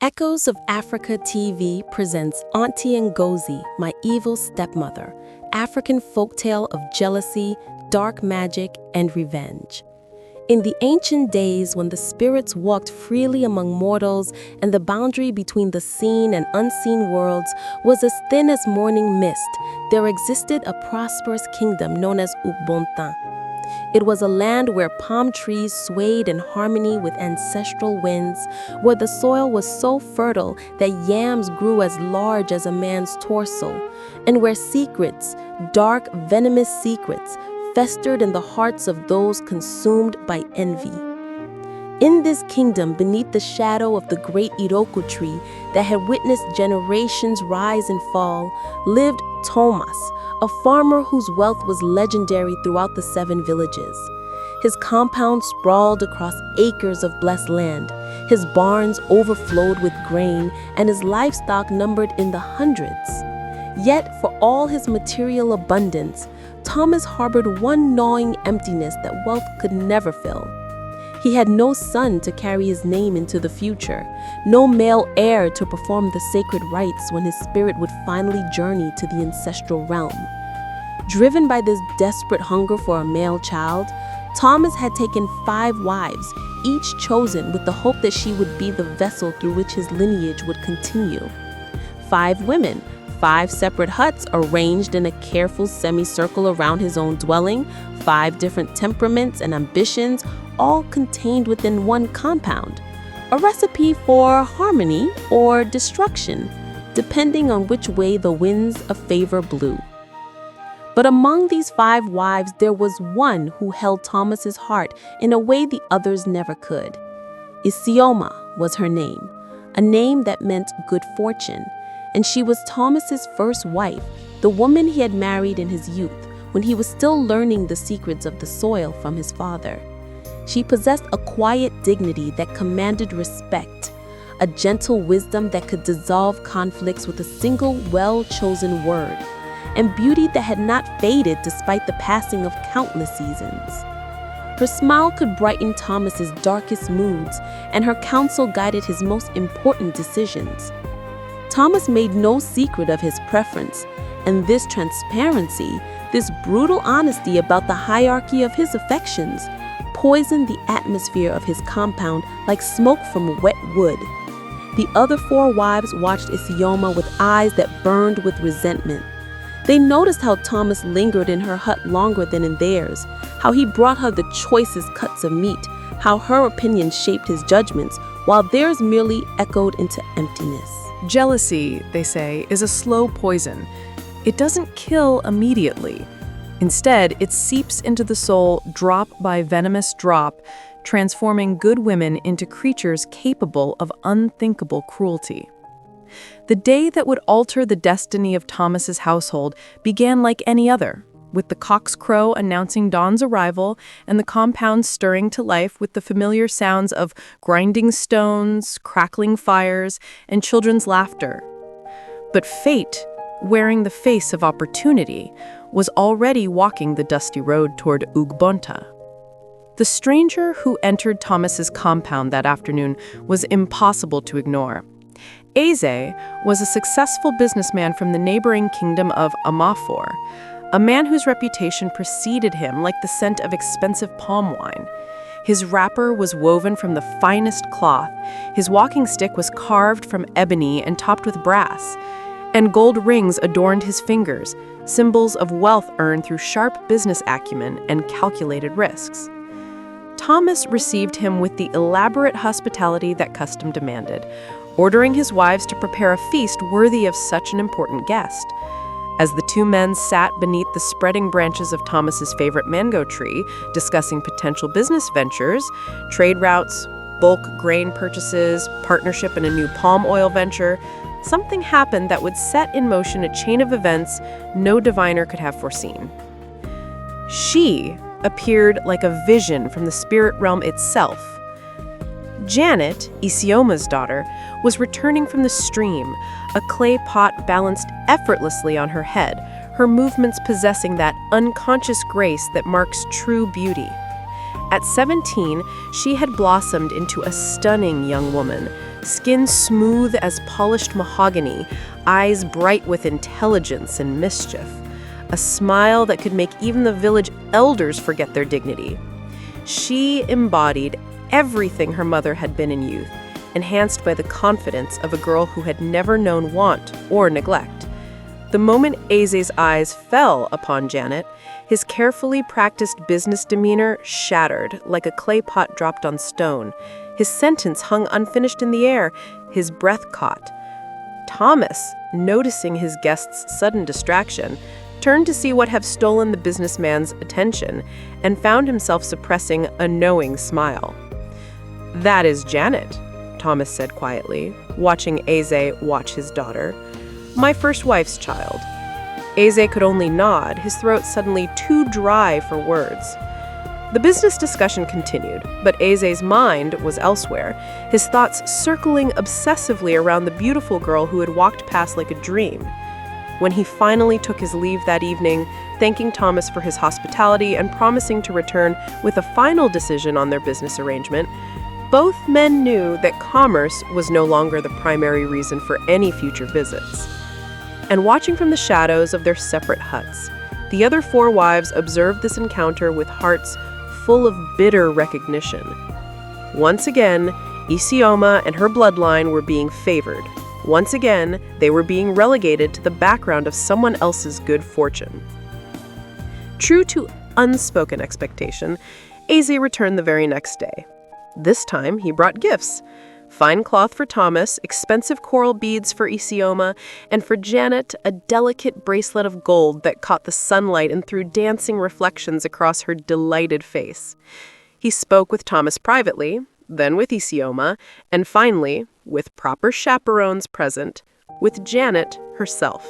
Echoes of Africa TV presents Aunty Ngozi, My Evil Stepmother, African folktale of jealousy, dark magic, and revenge. In the ancient days when the spirits walked freely among mortals and the boundary between the seen and unseen worlds was as thin as morning mist, there existed a prosperous kingdom known as Ugbonta. It was a land where palm trees swayed in harmony with ancestral winds, where the soil was so fertile that yams grew as large as a man's torso, and where secrets, dark, venomous secrets, festered in the hearts of those consumed by envy. In this kingdom, beneath the shadow of the great Iroko tree that had witnessed generations rise and fall, lived Thomas, a farmer whose wealth was legendary throughout the 7 villages. His compound sprawled across acres of blessed land, his barns overflowed with grain, and his livestock numbered in the hundreds. Yet, for all his material abundance, Thomas harbored one gnawing emptiness that wealth could never fill. He had no son to carry his name into the future, no male heir to perform the sacred rites when his spirit would finally journey to the ancestral realm. Driven by this desperate hunger for a male child, Thomas had taken 5 wives, each chosen with the hope that she would be the vessel through which his lineage would continue. 5 women, 5 separate huts arranged in a careful semicircle around his own dwelling, 5 different temperaments and ambitions, all contained within one compound. A recipe for harmony or destruction, depending on which way the winds of favor blew. But among these 5 wives, there was one who held Thomas's heart in a way the others never could. Isioma was her name, a name that meant good fortune, and she was Thomas's first wife, the woman he had married in his youth, when he was still learning the secrets of the soil from his father. She possessed a quiet dignity that commanded respect, a gentle wisdom that could dissolve conflicts with a single well-chosen word, and beauty that had not faded despite the passing of countless seasons. Her smile could brighten Thomas's darkest moods, and her counsel guided his most important decisions. Thomas made no secret of his preference, and this transparency, this brutal honesty about the hierarchy of his affections, poisoned the atmosphere of his compound like smoke from wet wood. The other 4 wives watched Isioma with eyes that burned with resentment. They noticed how Thomas lingered in her hut longer than in theirs, how he brought her the choicest cuts of meat, how her opinions shaped his judgments, while theirs merely echoed into emptiness. Jealousy, they say, is a slow poison. It doesn't kill immediately. Instead, it seeps into the soul drop by venomous drop, transforming good women into creatures capable of unthinkable cruelty. The day that would alter the destiny of Thomas's household began like any other, with the cock's crow announcing dawn's arrival and the compound stirring to life with the familiar sounds of grinding stones, crackling fires, and children's laughter. But fate, wearing the face of opportunity, was already walking the dusty road toward Ugbonta. The stranger who entered Thomas's compound that afternoon was impossible to ignore. Eze was a successful businessman from the neighboring kingdom of Amafor, a man whose reputation preceded him like the scent of expensive palm wine. His wrapper was woven from the finest cloth, his walking stick was carved from ebony and topped with brass, and gold rings adorned his fingers, symbols of wealth earned through sharp business acumen and calculated risks. Thomas received him with the elaborate hospitality that custom demanded, ordering his wives to prepare a feast worthy of such an important guest. As the 2 men sat beneath the spreading branches of Thomas's favorite mango tree, discussing potential business ventures, trade routes, bulk grain purchases, partnership in a new palm oil venture, something happened that would set in motion a chain of events no diviner could have foreseen. She appeared like a vision from the spirit realm itself. Janet, Isioma's daughter, was returning from the stream, a clay pot balanced effortlessly on her head, her movements possessing that unconscious grace that marks true beauty. At 17, she had blossomed into a stunning young woman, skin smooth as polished mahogany, eyes bright with intelligence and mischief. A smile that could make even the village elders forget their dignity. She embodied everything her mother had been in youth, enhanced by the confidence of a girl who had never known want or neglect. The moment Eze's eyes fell upon Janet, his carefully practiced business demeanor shattered like a clay pot dropped on stone. His sentence hung unfinished in the air, his breath caught. Thomas, noticing his guest's sudden distraction, turned to see what had stolen the businessman's attention and found himself suppressing a knowing smile. "That is Janet," Thomas said quietly, watching Eze watch his daughter. "My first wife's child." Eze could only nod, his throat suddenly too dry for words. The business discussion continued, but Eze's mind was elsewhere, his thoughts circling obsessively around the beautiful girl who had walked past like a dream. When he finally took his leave that evening, thanking Thomas for his hospitality and promising to return with a final decision on their business arrangement, both men knew that commerce was no longer the primary reason for any future visits. And watching from the shadows of their separate huts, the other 4 wives observed this encounter with hearts full of bitter recognition. Once again, Isioma and her bloodline were being favored. Once again, they were being relegated to the background of someone else's good fortune. True to unspoken expectation, Eze returned the very next day. This time, he brought gifts. Fine cloth for Thomas, expensive coral beads for Isioma, and for Janet, a delicate bracelet of gold that caught the sunlight and threw dancing reflections across her delighted face. He spoke with Thomas privately, then with Isioma, and finally, with proper chaperones present, with Janet herself.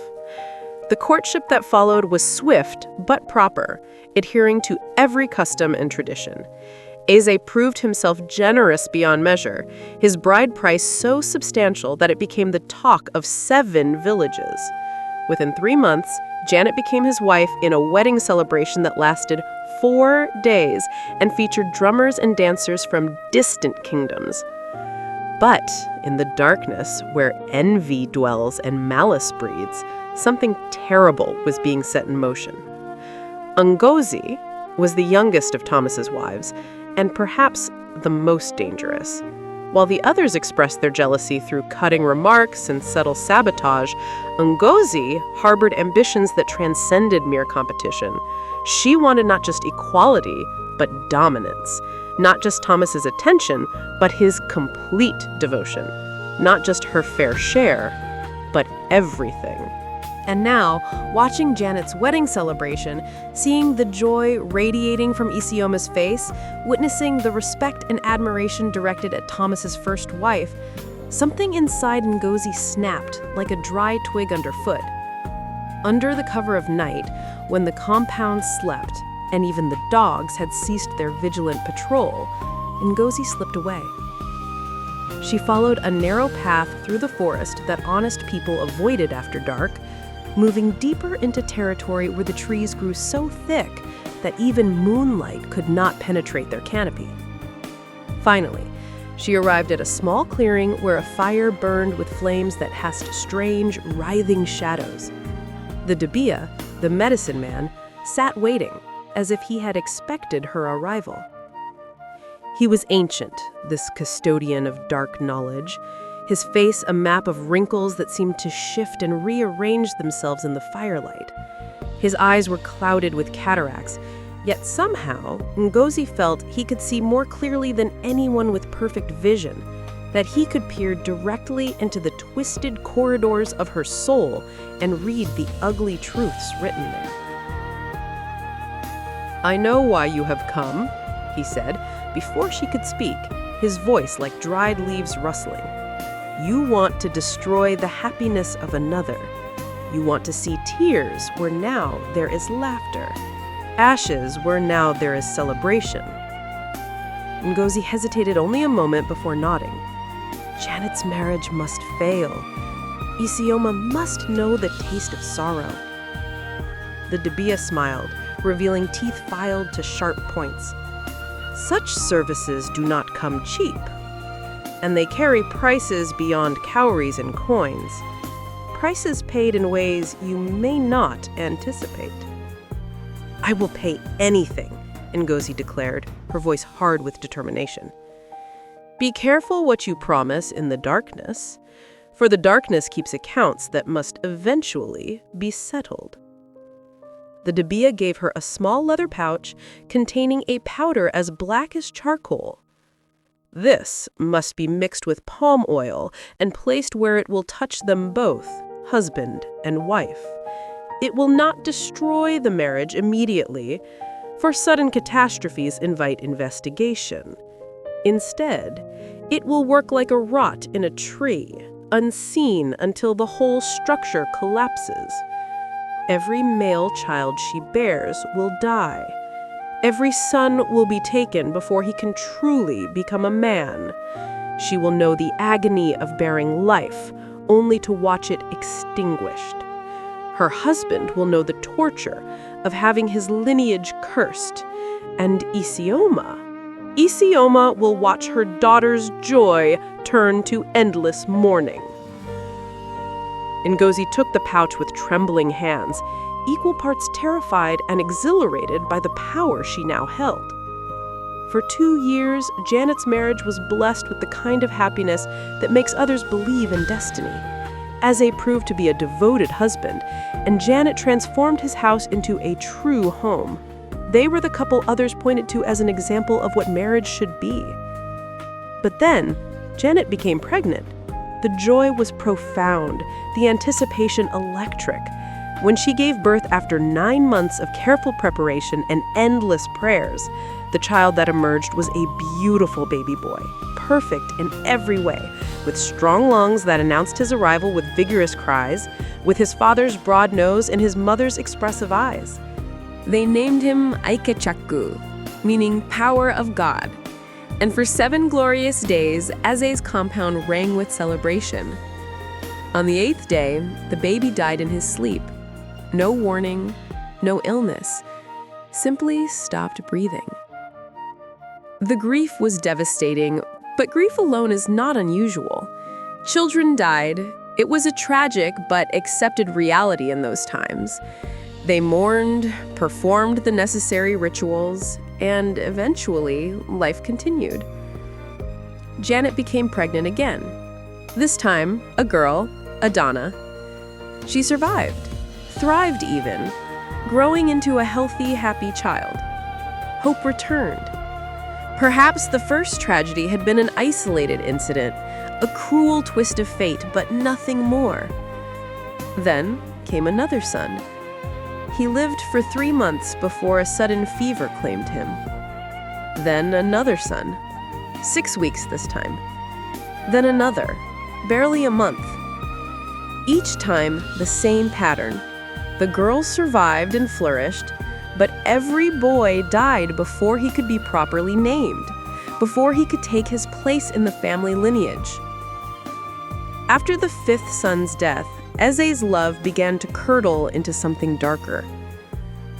The courtship that followed was swift but proper, adhering to every custom and tradition. Eze proved himself generous beyond measure, his bride price so substantial that it became the talk of 7 villages. Within 3 months, Janet became his wife in a wedding celebration that lasted 4 days and featured drummers and dancers from distant kingdoms. But in the darkness, where envy dwells and malice breeds, something terrible was being set in motion. Ngozi was the youngest of Thomas's wives, and perhaps the most dangerous. While the others expressed their jealousy through cutting remarks and subtle sabotage, Ngozi harbored ambitions that transcended mere competition. She wanted not just equality, but dominance. Not just Thomas's attention, but his complete devotion. Not just her fair share, but everything. And now, watching Janet's wedding celebration, seeing the joy radiating from Isioma's face, witnessing the respect and admiration directed at Thomas's first wife, something inside Ngozi snapped like a dry twig underfoot. Under the cover of night, when the compound slept, and even the dogs had ceased their vigilant patrol, Ngozi slipped away. She followed a narrow path through the forest that honest people avoided after dark, moving deeper into territory where the trees grew so thick that even moonlight could not penetrate their canopy. Finally, she arrived at a small clearing where a fire burned with flames that cast strange, writhing shadows. The Dibia, the medicine man, sat waiting, as if he had expected her arrival. He was ancient, this custodian of dark knowledge, his face a map of wrinkles that seemed to shift and rearrange themselves in the firelight. His eyes were clouded with cataracts, yet somehow Ngozi felt he could see more clearly than anyone with perfect vision, that he could peer directly into the twisted corridors of her soul and read the ugly truths written there. "I know why you have come," he said, before she could speak, his voice like dried leaves rustling. "You want to destroy the happiness of another. You want to see tears where now there is laughter, ashes where now there is celebration." Ngozi hesitated only a moment before nodding. Janet's marriage must fail. Isioma must know the taste of sorrow. The Dibia smiled, revealing teeth filed to sharp points. "Such services do not come cheap." and they carry prices beyond cowries and coins. Prices paid in ways you may not anticipate. "I will pay anything," Ngozi declared, her voice hard with determination. "Be careful what you promise in the darkness, for the darkness keeps accounts that must eventually be settled." The Dibia gave her a small leather pouch containing a powder as black as charcoal. "This must be mixed with palm oil and placed where it will touch them both, husband and wife. It will not destroy the marriage immediately, for sudden catastrophes invite investigation. Instead, it will work like a rot in a tree, unseen until the whole structure collapses. Every male child she bears will die. Every son will be taken before he can truly become a man. She will know the agony of bearing life, only to watch it extinguished. Her husband will know the torture of having his lineage cursed. And Isioma will watch her daughter's joy turn to endless mourning." Ngozi took the pouch with trembling hands, equal parts terrified and exhilarated by the power she now held. For 2 years, Janet's marriage was blessed with the kind of happiness that makes others believe in destiny. Eze proved to be a devoted husband, and Janet transformed his house into a true home. They were the couple others pointed to as an example of what marriage should be. But then, Janet became pregnant. The joy was profound, the anticipation electric. When she gave birth after 9 months of careful preparation and endless prayers, the child that emerged was a beautiful baby boy, perfect in every way, with strong lungs that announced his arrival with vigorous cries, with his father's broad nose and his mother's expressive eyes. They named him Ikechukwu, meaning power of God. And for 7 glorious days, Eze's compound rang with celebration. On the 8th day, the baby died in his sleep. No warning, no illness, simply stopped breathing. The grief was devastating, but grief alone is not unusual. Children died. It was a tragic but accepted reality in those times. They mourned, performed the necessary rituals, and eventually, life continued. Janet became pregnant again. This time, a girl, Adana. She survived, thrived even, growing into a healthy, happy child. Hope returned. Perhaps the first tragedy had been an isolated incident, a cruel twist of fate, but nothing more. Then came another son. He lived for 3 months before a sudden fever claimed him. Then another son, 6 weeks this time. Then another, barely a month. Each time, the same pattern. The girls survived and flourished, but every boy died before he could be properly named, before he could take his place in the family lineage. After the 5th son's death, Eze's love began to curdle into something darker.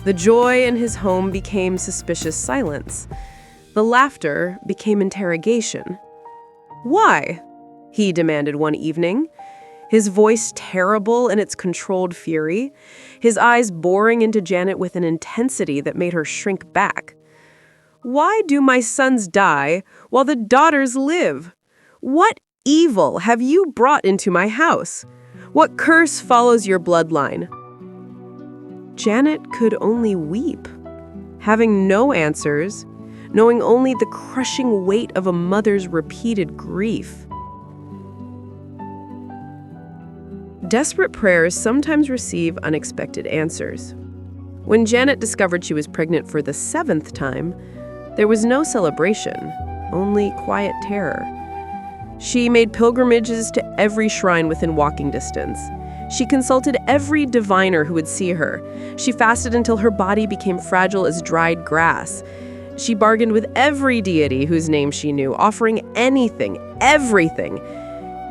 The joy in his home became suspicious silence. The laughter became interrogation. "Why?" he demanded one evening, his voice terrible in its controlled fury, his eyes boring into Janet with an intensity that made her shrink back. "Why do my sons die while the daughters live? What evil have you brought into my house? What curse follows your bloodline?" Janet could only weep, having no answers, knowing only the crushing weight of a mother's repeated grief. Desperate prayers sometimes receive unexpected answers. When Janet discovered she was pregnant for the 7th time, there was no celebration, only quiet terror. She made pilgrimages to every shrine within walking distance. She consulted every diviner who would see her. She fasted until her body became fragile as dried grass. She bargained with every deity whose name she knew, offering anything, everything,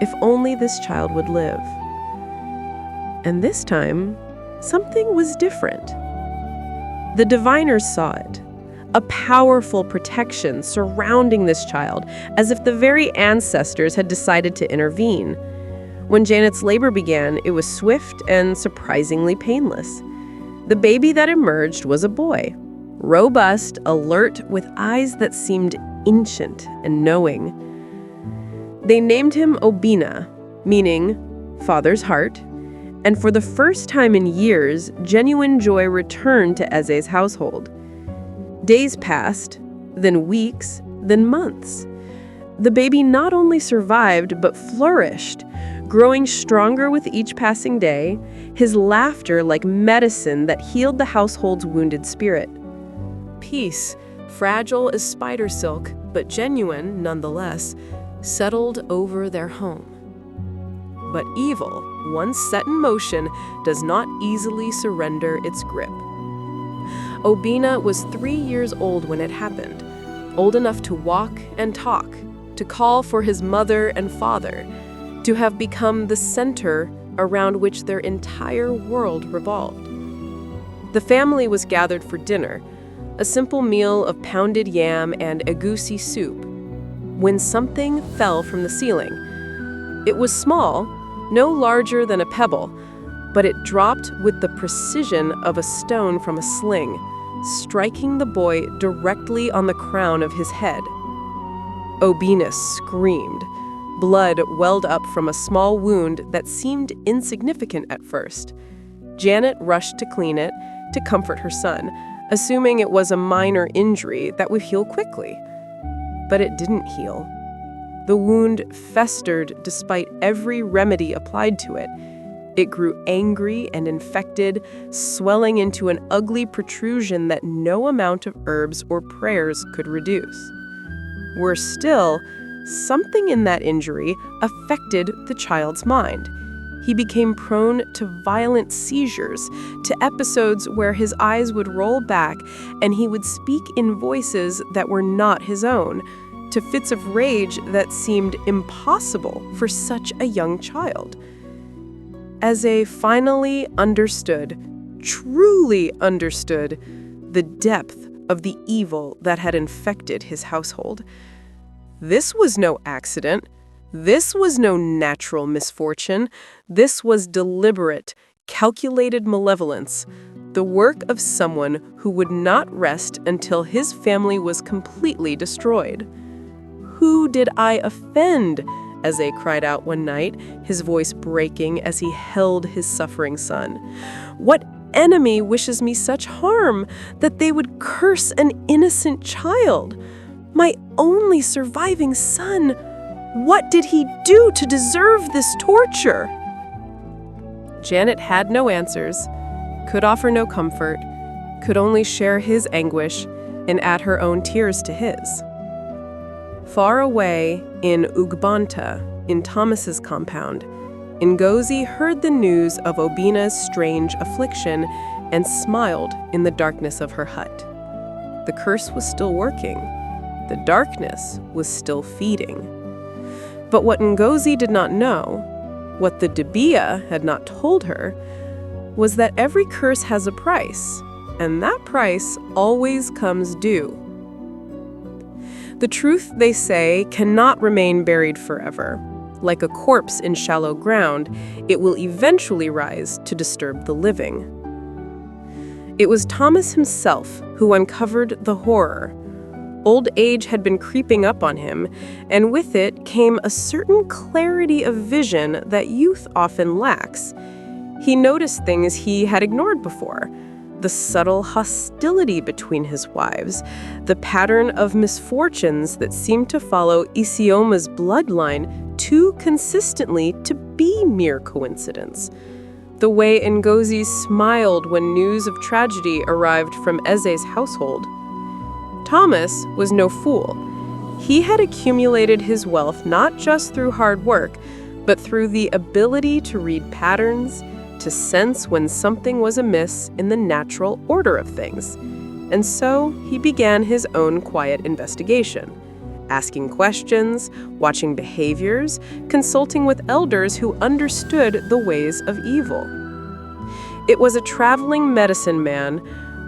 if only this child would live. And this time, something was different. The diviners saw it. a powerful protection surrounding this child, as if the very ancestors had decided to intervene. When Janet's labor began, it was swift and surprisingly painless. The baby that emerged was a boy, robust, alert, with eyes that seemed ancient and knowing. They named him Obina, meaning father's heart, and for the first time in years, genuine joy returned to Eze's household. Days passed, then weeks, then months. The baby not only survived, but flourished, growing stronger with each passing day, his laughter like medicine that healed the household's wounded spirit. Peace, fragile as spider silk, but genuine nonetheless, settled over their home. But evil, once set in motion, does not easily surrender its grip. Obina was 3 years old when it happened, old enough to walk and talk, to call for his mother and father, to have become the center around which their entire world revolved. The family was gathered for dinner, a simple meal of pounded yam and egusi soup, when something fell from the ceiling. It was small, no larger than a pebble, but it dropped with the precision of a stone from a sling, striking the boy directly on the crown of his head. Obina screamed. Blood welled up from a small wound that seemed insignificant at first. Janet rushed to clean it, to comfort her son, assuming it was a minor injury that would heal quickly. But it didn't heal. The wound festered despite every remedy applied to it. It grew angry and infected, swelling into an ugly protrusion that no amount of herbs or prayers could reduce. Worse still, something in that injury affected the child's mind. He became prone to violent seizures, to episodes where his eyes would roll back and he would speak in voices that were not his own, to fits of rage that seemed impossible for such a young child. Eze finally understood, truly understood, the depth of the evil that had infected his household. This was no accident. This was no natural misfortune. This was deliberate, calculated malevolence, the work of someone who would not rest until his family was completely destroyed. "Who did I offend?" Eze cried out one night, his voice breaking as he held his suffering son. "What enemy wishes me such harm that they would curse an innocent child? My only surviving son! What did he do to deserve this torture?" Janet had no answers, could offer no comfort, could only share his anguish and add her own tears to his. Far away in Ugbonta, in Thomas's compound, Ngozi heard the news of Obina's strange affliction and smiled in the darkness of her hut. The curse was still working. The darkness was still feeding. But what Ngozi did not know, what the Dibia had not told her, was that every curse has a price, and that price always comes due. The truth, they say, cannot remain buried forever. Like a corpse in shallow ground, it will eventually rise to disturb the living. It was Thomas himself who uncovered the horror. Old age had been creeping up on him, and with it came a certain clarity of vision that youth often lacks. He noticed things he had ignored before: the subtle hostility between his wives, the pattern of misfortunes that seemed to follow Isioma's bloodline too consistently to be mere coincidence, the way Ngozi smiled when news of tragedy arrived from Eze's household. Thomas was no fool. He had accumulated his wealth not just through hard work, but through the ability to read patterns, to sense when something was amiss in the natural order of things. And so he began his own quiet investigation, asking questions, watching behaviors, consulting with elders who understood the ways of evil. It was a traveling medicine man,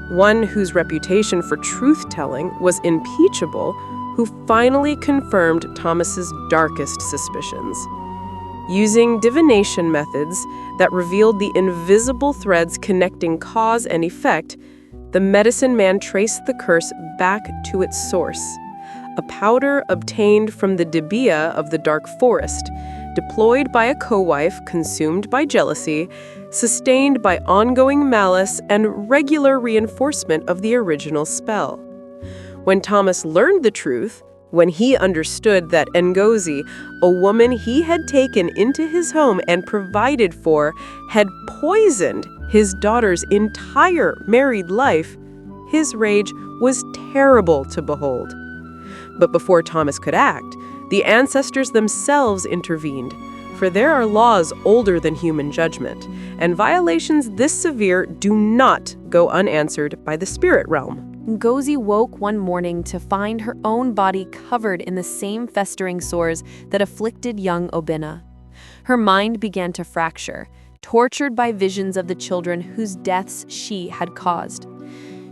one whose reputation for truth-telling was impeachable, who finally confirmed Thomas's darkest suspicions. Using divination methods that revealed the invisible threads connecting cause and effect, the medicine man traced the curse back to its source, a powder obtained from the dibia of the dark forest, deployed by a co-wife consumed by jealousy, sustained by ongoing malice and regular reinforcement of the original spell. When Thomas learned the truth, when he understood that Ngozi, a woman he had taken into his home and provided for, had poisoned his daughter's entire married life, his rage was terrible to behold. But before Thomas could act, the ancestors themselves intervened, for there are laws older than human judgment, and violations this severe do not go unanswered by the spirit realm. Ngozi woke one morning to find her own body covered in the same festering sores that afflicted young Obinna. Her mind began to fracture, tortured by visions of the children whose deaths she had caused.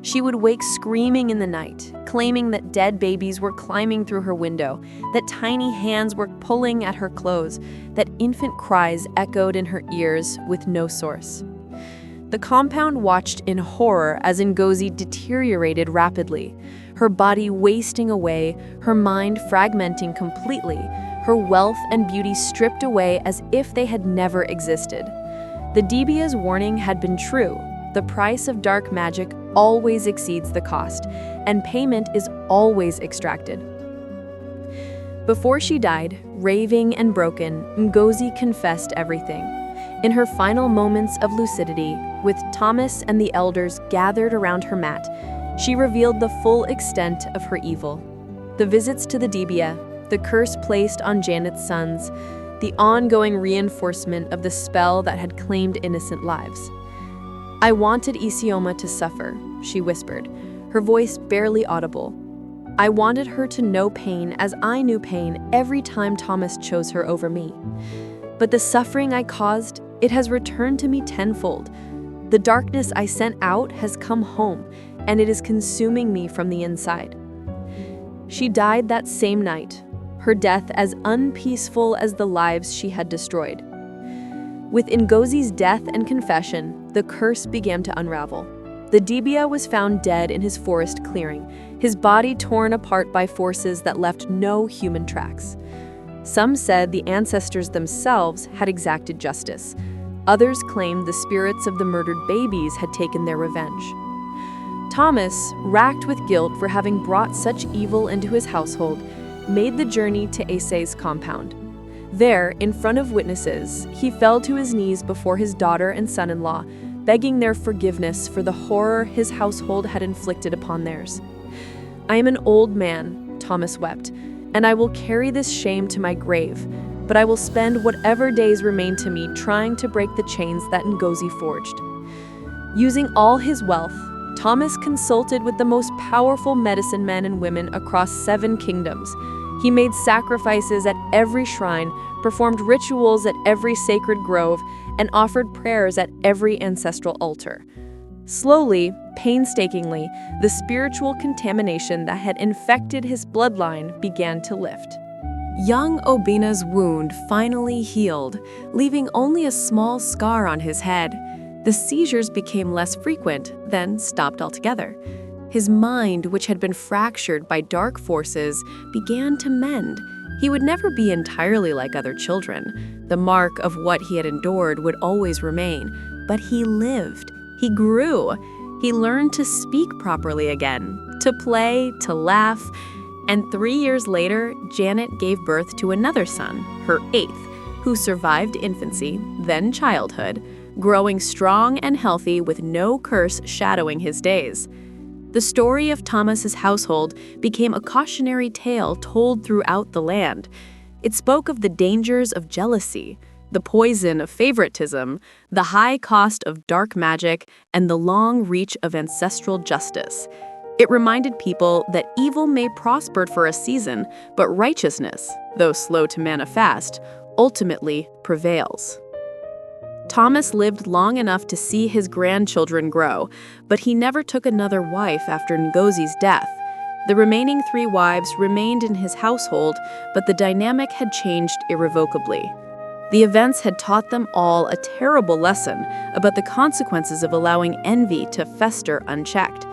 She would wake screaming in the night, claiming that dead babies were climbing through her window, that tiny hands were pulling at her clothes, that infant cries echoed in her ears with no source. The compound watched in horror as Ngozi deteriorated rapidly, her body wasting away, her mind fragmenting completely, her wealth and beauty stripped away as if they had never existed. The Dibia's warning had been true. The price of dark magic always exceeds the cost, and payment is always extracted. Before she died, raving and broken, Ngozi confessed everything. In her final moments of lucidity, with Thomas and the elders gathered around her mat, she revealed the full extent of her evil. The visits to the Dibia, the curse placed on Janet's sons, the ongoing reinforcement of the spell that had claimed innocent lives. "I wanted Isioma to suffer," she whispered, her voice barely audible. "I wanted her to know pain as I knew pain every time Thomas chose her over me. But the suffering I caused, it has returned to me tenfold. The darkness I sent out has come home, and it is consuming me from the inside." She died that same night, her death as unpeaceful as the lives she had destroyed. With Ngozi's death and confession, the curse began to unravel. The Dibia was found dead in his forest clearing, his body torn apart by forces that left no human tracks. Some said the ancestors themselves had exacted justice. Others claimed the spirits of the murdered babies had taken their revenge. Thomas, racked with guilt for having brought such evil into his household, made the journey to Ase's compound. There, in front of witnesses, he fell to his knees before his daughter and son-in-law, begging their forgiveness for the horror his household had inflicted upon theirs. "I am an old man," Thomas wept, "and I will carry this shame to my grave, but I will spend whatever days remain to me trying to break the chains that Ngozi forged." Using all his wealth, Thomas consulted with the most powerful medicine men and women across 7 kingdoms. He made sacrifices at every shrine, performed rituals at every sacred grove, and offered prayers at every ancestral altar. Slowly, painstakingly, the spiritual contamination that had infected his bloodline began to lift. Young Obinna's wound finally healed, leaving only a small scar on his head. The seizures became less frequent, then stopped altogether. His mind, which had been fractured by dark forces, began to mend. He would never be entirely like other children. The mark of what he had endured would always remain. But he lived. He grew. He learned to speak properly again, to play, to laugh. And 3 years later, Janet gave birth to another son, her 8th, who survived infancy, then childhood, growing strong and healthy with no curse shadowing his days. The story of Thomas's household became a cautionary tale told throughout the land. It spoke of the dangers of jealousy, the poison of favoritism, the high cost of dark magic, and the long reach of ancestral justice. It reminded people that evil may prosper for a season, but righteousness, though slow to manifest, ultimately prevails. Thomas lived long enough to see his grandchildren grow, but he never took another wife after Ngozi's death. The remaining 3 wives remained in his household, but the dynamic had changed irrevocably. The events had taught them all a terrible lesson about the consequences of allowing envy to fester unchecked.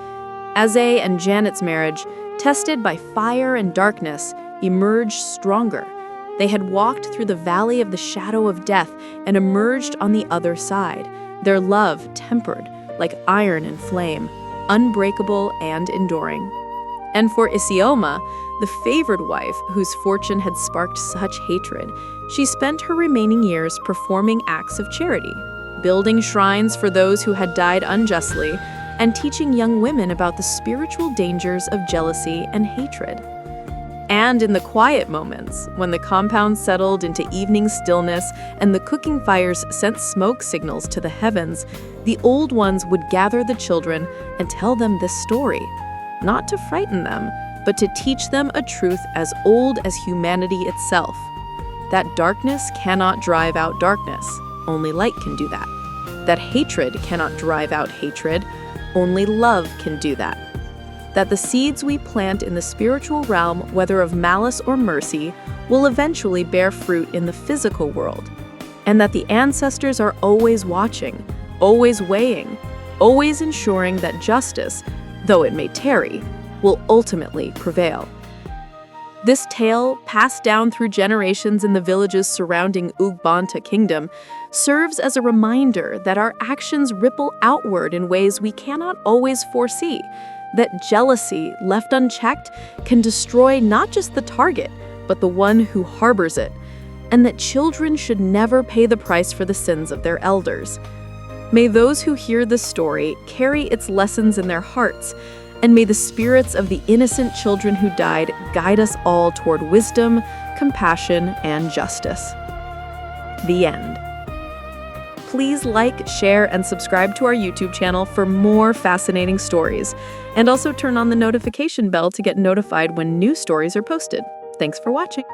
Aze and Janet's marriage, tested by fire and darkness, emerged stronger. They had walked through the valley of the shadow of death and emerged on the other side, their love tempered like iron and flame, unbreakable and enduring. And for Isioma, the favored wife whose fortune had sparked such hatred, she spent her remaining years performing acts of charity, building shrines for those who had died unjustly, and teaching young women about the spiritual dangers of jealousy and hatred. And in the quiet moments, when the compound settled into evening stillness and the cooking fires sent smoke signals to the heavens, the old ones would gather the children and tell them this story, not to frighten them, but to teach them a truth as old as humanity itself. That darkness cannot drive out darkness, only light can do that. That hatred cannot drive out hatred, only love can do that. That the seeds we plant in the spiritual realm, whether of malice or mercy, will eventually bear fruit in the physical world. And that the ancestors are always watching, always weighing, always ensuring that justice, though it may tarry, will ultimately prevail. This tale, passed down through generations in the villages surrounding Ugbonta kingdom, serves as a reminder that our actions ripple outward in ways we cannot always foresee, that jealousy, left unchecked, can destroy not just the target, but the one who harbors it, and that children should never pay the price for the sins of their elders. May those who hear this story carry its lessons in their hearts, and may the spirits of the innocent children who died guide us all toward wisdom, compassion, and justice. The end. Please like, share, and subscribe to our YouTube channel for more fascinating stories, and also turn on the notification bell to get notified when new stories are posted. Thanks for watching.